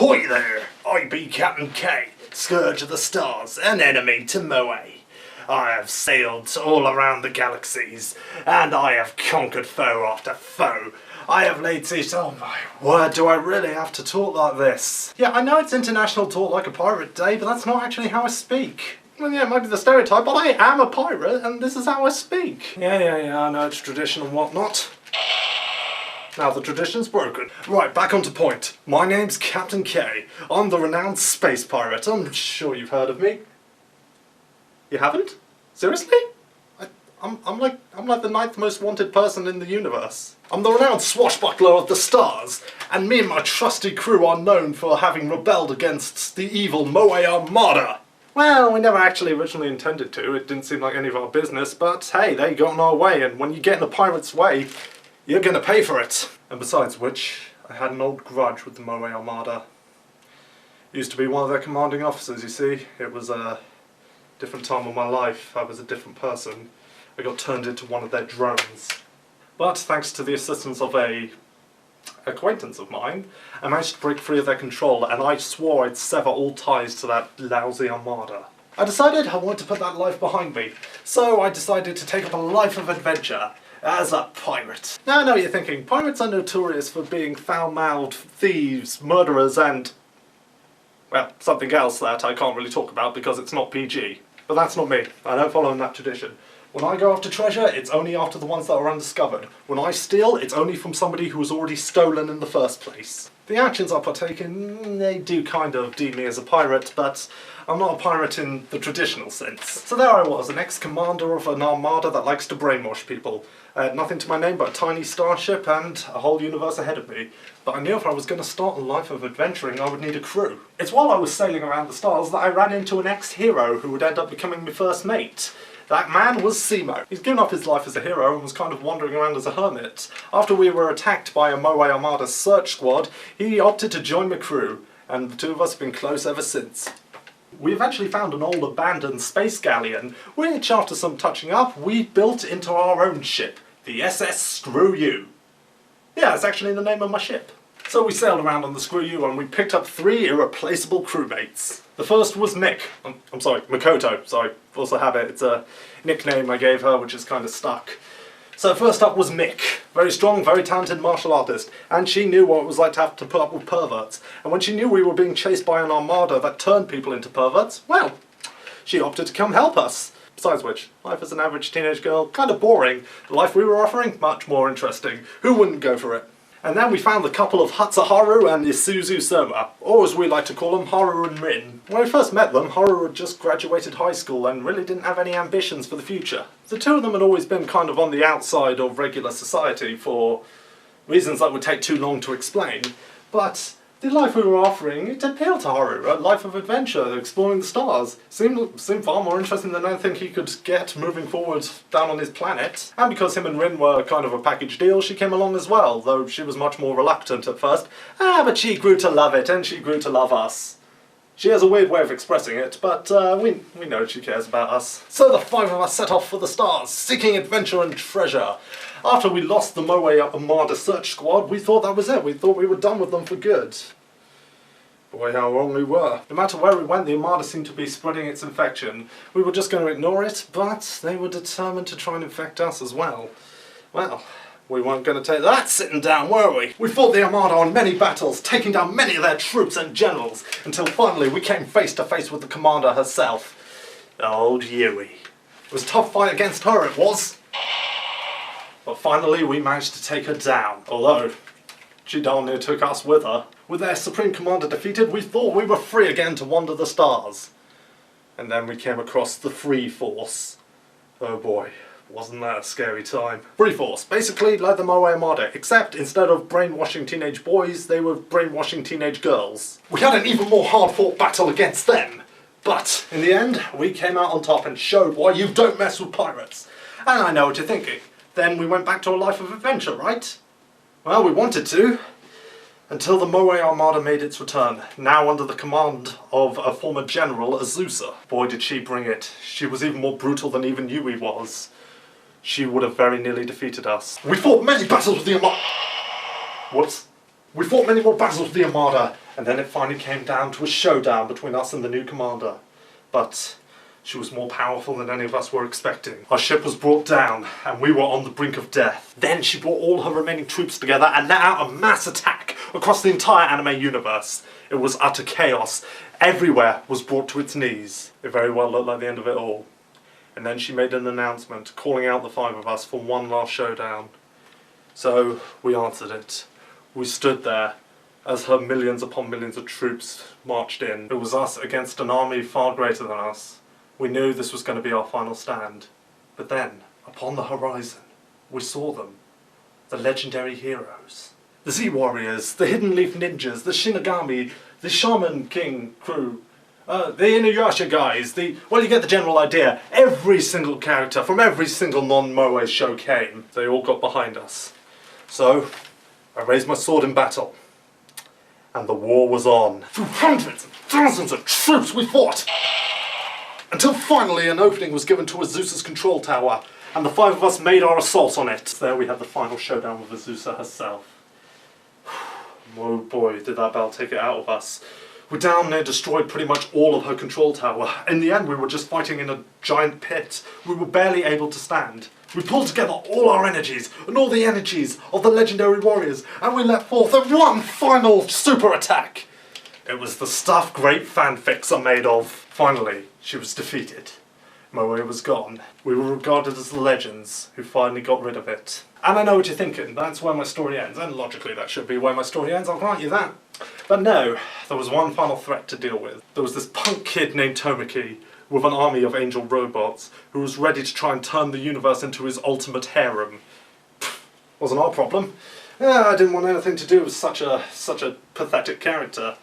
Ahoy there! I be Captain K, Scourge of the Stars, an enemy to Moe. I have sailed all around the galaxies, and I have conquered foe after foe. I have laid siege. Oh my word, do I really have to talk like this? Yeah, I know it's International Talk Like a Pirate Day, but that's not actually how I speak. Well, yeah, it might be the stereotype, but I am a pirate, and this is how I speak. Yeah, I know it's tradition and whatnot. Now the tradition's broken. Right, back onto point. My name's Captain K. I'm the renowned space pirate. I'm sure you've heard of me. You haven't? Seriously? I'm like the 9th most wanted person in the universe. I'm the renowned swashbuckler of the stars, and me and my trusty crew are known for having rebelled against the evil Moe Armada. Well, we never actually originally intended to. It didn't seem like any of our business, but hey, they got in our way, and when you get in a pirate's way, you're gonna pay for it. And besides which, I had an old grudge with the Moe Armada. Used to be one of their commanding officers, you see. It was a different time of my life. I was a different person. I got turned into one of their drones. But thanks to the assistance of a acquaintance of mine, I managed to break free of their control, and I swore I'd sever all ties to that lousy armada. I decided I wanted to put that life behind me, so I decided to take up a life of adventure as a pirate. Now I know what you're thinking, pirates are notorious for being foul-mouthed thieves, murderers, and, well, something else that I can't really talk about because it's not PG. But that's not me. I don't follow in that tradition. When I go after treasure, it's only after the ones that are undiscovered. When I steal, it's only from somebody who was already stolen in the first place. The actions I partake in, they do kind of deem me as a pirate, but I'm not a pirate in the traditional sense. So there I was, an ex-commander of an armada that likes to brainwash people. I had nothing to my name but a tiny starship and a whole universe ahead of me. But I knew if I was going to start a life of adventuring, I would need a crew. It's while I was sailing around the stars that I ran into an ex-hero who would end up becoming my first mate. That man was Simo. He's given up his life as a hero and was kind of wandering around as a hermit. After we were attacked by a Moe Armada search squad, he opted to join the crew, and the two of us have been close ever since. We eventually found an old abandoned space galleon, which after some touching up, we built into our own ship, the SS Screw You. Yeah, it's actually the name of my ship. So we sailed around on the Screw You and we picked up 3 irreplaceable crewmates. The first was Mick. I'm sorry, Makoto. Sorry, also have it. It's a nickname I gave her, which is kind of stuck. So first up was Mick. Very strong, very talented martial artist. And she knew what it was like to have to put up with perverts. And when she knew we were being chased by an armada that turned people into perverts, well, she opted to come help us. Besides which, life as an average teenage girl, kind of boring. The life we were offering, much more interesting. Who wouldn't go for it? And then we found the couple of Hatsuharu and Isuzu Soma, or as we like to call them, Haru and Rin. When we first met them, Haru had just graduated high school and really didn't have any ambitions for the future. The two of them had always been kind of on the outside of regular society for reasons that would take too long to explain, but the life we were offering, it appealed to Haru, a life of adventure, exploring the stars. Seemed far more interesting than anything he could get moving forward down on his planet. And because him and Rin were kind of a package deal, she came along as well, though she was much more reluctant at first. But she grew to love it, and she grew to love us. She has a weird way of expressing it, but we know she cares about us. So the 5 of us set off for the stars, seeking adventure and treasure. After we lost the Moe Armada search squad, we thought that was it. We thought we were done with them for good. Boy, how wrong we were. No matter where we went, the Armada seemed to be spreading its infection. We were just going to ignore it, but they were determined to try and infect us as well. Well, we weren't going to take that sitting down, were we? We fought the Armada on many battles, taking down many of their troops and generals, until finally we came face to face with the commander herself, old Yui. It was a tough fight against her, it was. But finally we managed to take her down, although she darn near took us with her. With their Supreme Commander defeated, we thought we were free again to wander the stars. And then we came across the Free Force. Oh boy, wasn't that a scary time. Free Force, basically like the Moe Armada, except instead of brainwashing teenage boys, they were brainwashing teenage girls. We had an even more hard-fought battle against them. But in the end, we came out on top and showed why you don't mess with pirates. And I know what you're thinking. Then we went back to a life of adventure, right? Well, we wanted to, until the Moe Armada made its return, now under the command of a former general, Azusa. Boy, did she bring it. She was even more brutal than even Yui was. She would have very nearly defeated us. We fought many battles with the Armada. Whoops. We fought many more battles with the Armada, And then it finally came down to a showdown between us and the new commander. But she was more powerful than any of us were expecting. Our ship was brought down, and we were on the brink of death. Then she brought all her remaining troops together and let out a mass attack across the entire anime universe. It was utter chaos. Everywhere was brought to its knees. It very well looked like the end of it all. And then she made an announcement, calling out the 5 of us for one last showdown. So we answered it. We stood there as her millions upon millions of troops marched in. It was us against an army far greater than us. We knew this was going to be our final stand. But then, upon the horizon, we saw them. The legendary heroes. The Z-Warriors, the Hidden Leaf Ninjas, the Shinigami, the Shaman King crew, the Inuyasha guys, well, you get the general idea. Every single character from every single non-Moe show came. They all got behind us. So, I raised my sword in battle. And the war was on. Through hundreds and thousands of troops we fought! Until finally an opening was given to Azusa's control tower, and the 5 of us made our assault on it. There we had the final showdown with Azusa herself. Oh boy, did that battle take it out of us. We down near destroyed pretty much all of her control tower. In the end, we were just fighting in a giant pit. We were barely able to stand. We pulled together all our energies, and all the energies of the legendary warriors, and we let forth a one final super attack. It was the stuff great fanfics are made of. Finally, she was defeated. Moe was gone. We were regarded as the legends who finally got rid of it. And I know what you're thinking, that's where my story ends, and logically that should be where my story ends, I'll grant you that. But no, there was one final threat to deal with. There was this punk kid named Tomoki, with an army of angel robots, who was ready to try and turn the universe into his ultimate harem. Wasn't our problem. I didn't want anything to do with such a pathetic character.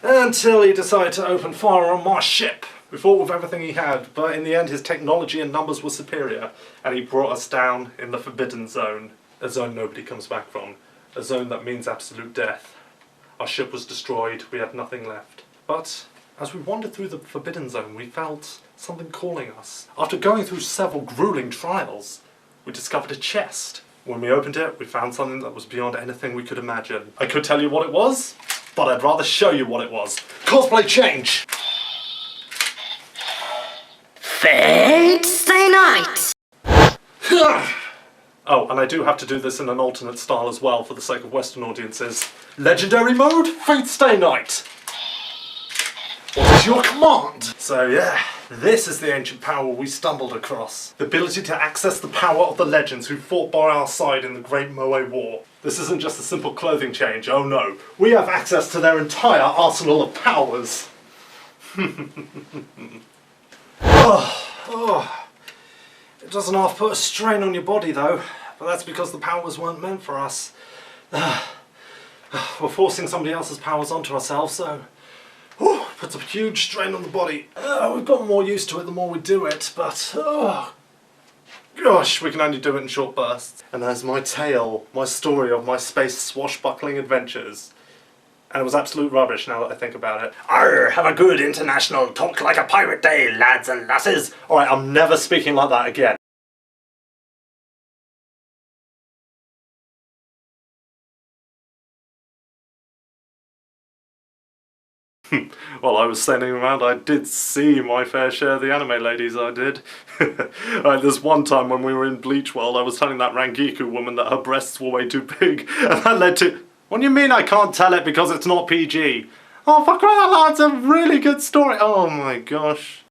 Until he decided to open fire on my ship. We fought with everything he had, but in the end his technology and numbers were superior, and he brought us down in the Forbidden Zone. A zone nobody comes back from. A zone that means absolute death. Our ship was destroyed, we had nothing left. But as we wandered through the Forbidden Zone, we felt something calling us. After going through several grueling trials, we discovered a chest. When we opened it, we found something that was beyond anything we could imagine. I could tell you what it was, but I'd rather show you what it was. Cosplay change! Fate stay night! Oh, and I do have to do this in an alternate style as well for the sake of Western audiences. Legendary mode, Fate stay night! What is your command? So yeah, this is the ancient power we stumbled across. The ability to access the power of the legends who fought by our side in the Great Moe War. This isn't just a simple clothing change, oh no. We have access to their entire arsenal of powers. It doesn't half put a strain on your body though, but that's because the powers weren't meant for us. We're forcing somebody else's powers onto ourselves, so puts a huge strain on the body. We've gotten more used to it the more we do it, but gosh, we can only do it in short bursts. And there's my tale, my story of my space swashbuckling adventures. And it was absolute rubbish now that I think about it. Arr, have a good international talk like a pirate day, lads and lasses. Alright, I'm never speaking like that again. While I was standing around, I did see my fair share of the anime ladies, I did. There's one time when we were in Bleach World, I was telling that Rangiku woman that her breasts were way too big, and that led to... What do you mean I can't tell it because it's not PG? Oh, for crying out loud, it's a really good story. Oh my gosh.